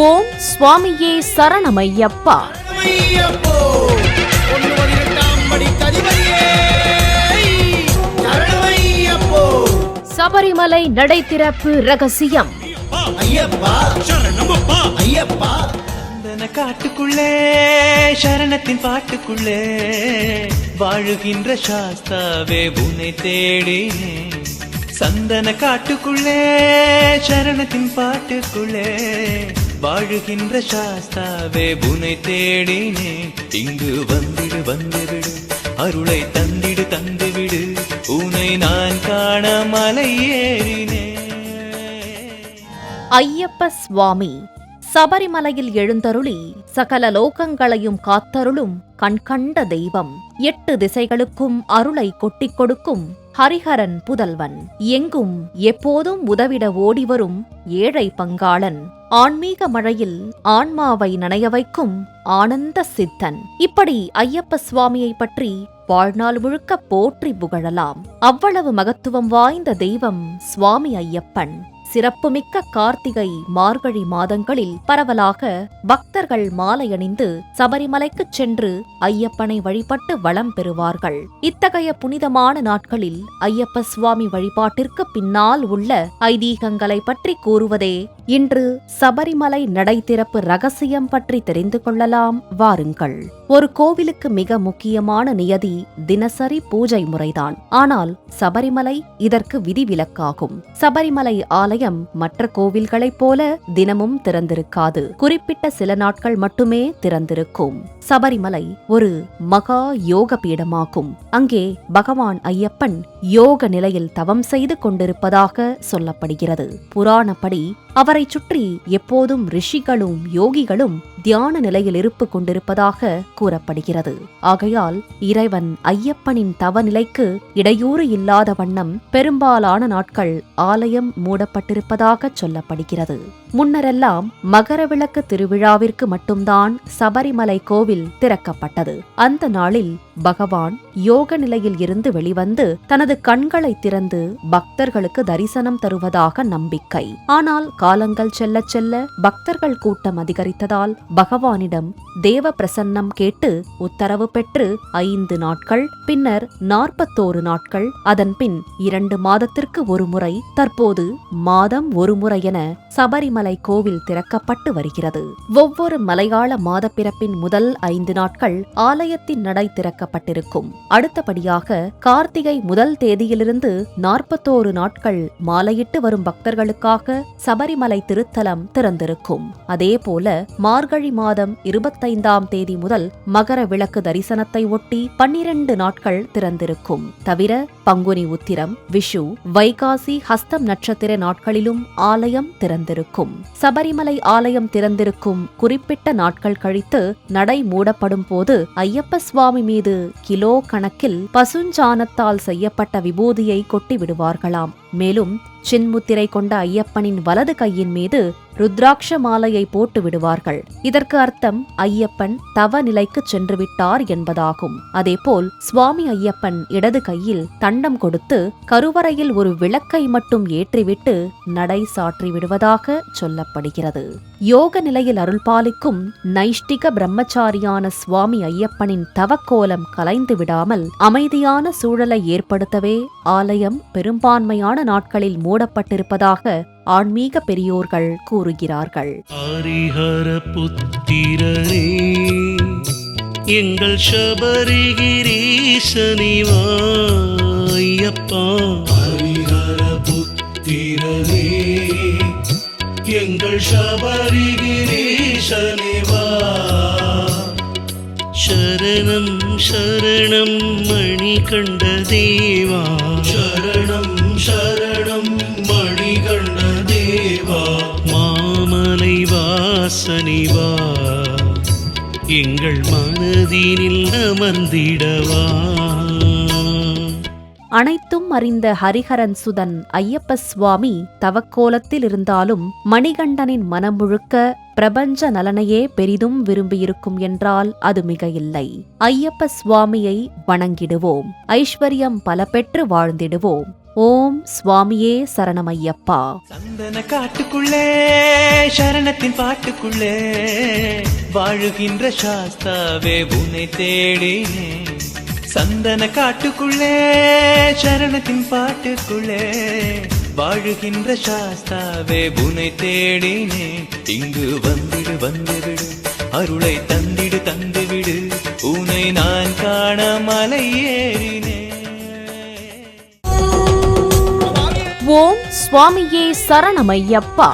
ஓம் சுவாமியே சரணமையப்பா. சபரிமலை நடை திறப்பு ரகசியம். காட்டுக்குள்ளே சரணத்தின் பாட்டுக்குள்ளே வாழுகின்ற சாஸ்தாவே உன்னை தேடினே. சந்தன காட்டுக்குள்ளே சரணத்தின் பாட்டுக்குள்ளே வாழுகின்ற சாஸ்தாவே உன்னை தேடினே. இங்கு வந்திடு வந்துவிடு, அருளை தந்திடு தந்துவிடு, உன்னை நான் காண மலை ஏறினே. ஐயப்ப சுவாமி சபரிமலையில் எழுந்தருளி சகல லோகங்களையும் காத்தருளும் கண்கண்ட தெய்வம். 8 திசைகளுக்கும் அருளை கொட்டிக் கொடுக்கும் ஹரிஹரன் புதல்வன். எங்கும் எப்போதும் உதவிட ஓடிவரும் ஏழை பங்காளன். ஆன்மீக மழையில் ஆன்மாவை நனைய வைக்கும் ஆனந்த சித்தன். இப்படி ஐயப்ப சுவாமியை பற்றி வாழ்நாள் முழுக்க போற்றி புகழலாம். அவ்வளவு மகத்துவம் வாய்ந்த தெய்வம் சுவாமி ஐயப்பன். சிறப்புமிக்க கார்த்திகை மார்கழி மாதங்களில் பரவலாக பக்தர்கள் மாலை அணிந்து சபரிமலைக்குச் சென்று ஐயப்பனை வழிபட்டு வளம் பெறுவார்கள். இத்தகைய புனிதமான நாட்களில் ஐயப்ப சுவாமி வழிபாட்டிற்கு பின்னால் உள்ள ஐதீகங்களை பற்றி கூறுவதே இன்று சபரிமலை நடை திறப்பு ரகசியம் பற்றி தெரிந்து கொள்ளலாம். வாருங்கள். ஒரு கோவிலுக்கு மிக முக்கியமான நியதி தினசரி பூஜை முறைதான். ஆனால் சபரிமலை இதற்கு விதிவிலக்காகும். சபரிமலை ஆலயம் மற்ற கோவில்களைப் போல தினமும் திறந்திருக்காது. குறிப்பிட்ட சில நாட்கள் மட்டுமே திறந்திருக்கும். சபரிமலை ஒரு மகா யோக பீடமாகும். அங்கே பகவான் ஐயப்பன் யோக நிலையில் தவம் செய்து கொண்டிருப்பதாக சொல்லப்படுகிறது. புராணப்படி அவரை சுற்றி எப்போதும் ரிஷிகளும் யோகிகளும் தியான நிலையில் இருப்பு கொண்டிருப்பதாக கூறப்படுகிறது. ஆகையால் இறைவன் ஐயப்பனின் தவநிலைக்கு இடையூறு இல்லாத வண்ணம் பெரும்பாலான நாட்கள் ஆலயம் மூடப்பட்டிருப்பதாக சொல்லப்படுகிறது. முன்னரெல்லாம் மகரவிளக்கு திருவிழாவிற்கு மட்டும்தான் சபரிமலை கோவில் திறக்கப்பட்டது. அந்த நாளில் பகவான் யோக நிலையில் இருந்து வெளிவந்து தனது கண்களை திறந்து பக்தர்களுக்கு தரிசனம் தருவதாக நம்பிக்கை. ஆனால் காலங்கள் செல்ல செல்ல பக்தர்கள் கூட்டம் அதிகரித்ததால் பகவானிடம் தேவ பிரசன்னம் கேட்டு உத்தரவு பெற்று 5 நாட்கள், பின்னர் 41 நாட்கள், அதன் பின் 2 மாதத்திற்கு ஒரு முறை, தற்போது மாதம் ஒரு முறை என சபரிமலை கோவில் திறக்கப்பட்டு வருகிறது. ஒவ்வொரு மலையாள மாத பிறப்பின் முதல் 5 நாட்கள் ஆலயத்தின் நடை திறக்கப்பட்டிருக்கும். அடுத்தபடியாக கார்த்திகை முதல் தேதியிலிருந்து 41 நாட்கள் மாலையிட்டு வரும் பக்தர்களுக்காக சபரிமலை திருத்தலம் திறந்திருக்கும். அதேபோல மார்கழி மாதம் 25ஆம் தேதி முதல் மகர விளக்கு தரிசனத்தை ஒட்டி 12 நாட்கள் திறந்திருக்கும். தவிர பங்குனி உத்திரம், விஷு, வைகாசி, ஹஸ்தம் நட்சத்திர நாட்களிலும் ஆலயம் திறந்திருக்கும். சபரிமலை ஆலயம் திறந்திருக்கும் குறிப்பிட்ட நாட்கள் கழித்து நடை மூடப்படும் போது ஐயப்ப சுவாமி மீது கிலோ கணக்கில் பசுஞ்சாணத்தால் செய்யப்பட்ட விபூதியை கொட்டி விடுவார்களாம். மேலும் சின்முத்திரை கொண்ட ஐயப்பனின் வலது கையின் மீது ருத்ராட்ச மாலையை போட்டு விடுவார்கள். இதற்கு அர்த்தம் ஐயப்பன் தவ நிலைக்கு சென்று விட்டார் என்பதாகும். அதேபோல் சுவாமி ஐயப்பன் இடது கையில் தண்டம் கொடுத்து கருவறையில் ஒரு விளக்கை மட்டும் ஏற்றிவிட்டு நடை சாற்றி விடுவதாக சொல்லப்படுகிறது. யோக நிலையில் அருள்பாலிக்கும் நைஷ்டிக பிரம்மச்சாரியான சுவாமி ஐயப்பனின் தவக்கோலம் கலைந்து விடாமல் அமைதியான சூழலை ஏற்படுத்தவே ஆலயம் பெரும்பான்மையான நாட்களில் மூடப்பட்டிருப்பதாக ஆன்மீக பெரியோர்கள் கூறுகிறார்கள். ஹரிஹர புத்திரரே, எங்கள் சபரிகிரீசனே வா ஐயப்பா. ஹரிஹர புத்திரரே, எங்கள் சபரிகிரீசனே வா. சரணம் சரணம் மணிகண்ட தேவா, சரணம் சரணம் மணிகண்ட தேவா. மாமலை வாசனிவா, எங்கள் மனதினில் அமர்ந்திடவா. அனைத்தும் அறிந்த ஹரிஹரன் சுதன் ஐயப்ப சுவாமி தவக்கோலத்தில் இருந்தாலும் மணிகண்டனின் மனம் முழுக்க பிரபஞ்ச நலனையே பெரிதும் விரும்பியிருக்கும் என்றால் அது மிக இல்லை. ஐயப்ப சுவாமியை வணங்கிடுவோம், ஐஸ்வர்யம் பல பெற்று வாழ்ந்திடுவோம். ஓம் சுவாமியே சரணமையப்பா. சந்தன காட்டுக்குள்ளே சரணத்தின் பாட்டுக்குள்ளே வாழுகின்ற சாஸ்தாவே உன்னை தேடினேன். சந்தன காட்டுக்குள்ளே சரணத்தின் பாட்டுக்குள்ளே வாழுகின்ற சாஸ்தாவே உன்னை தேடினேன். இங்கு வந்திடு வந்துவிடு, அருளை தந்திடு தந்துவிடு, உன்னை நான் காண மலை ஏறினேன். ஓம் சுவாமியே சரணமையப்பா.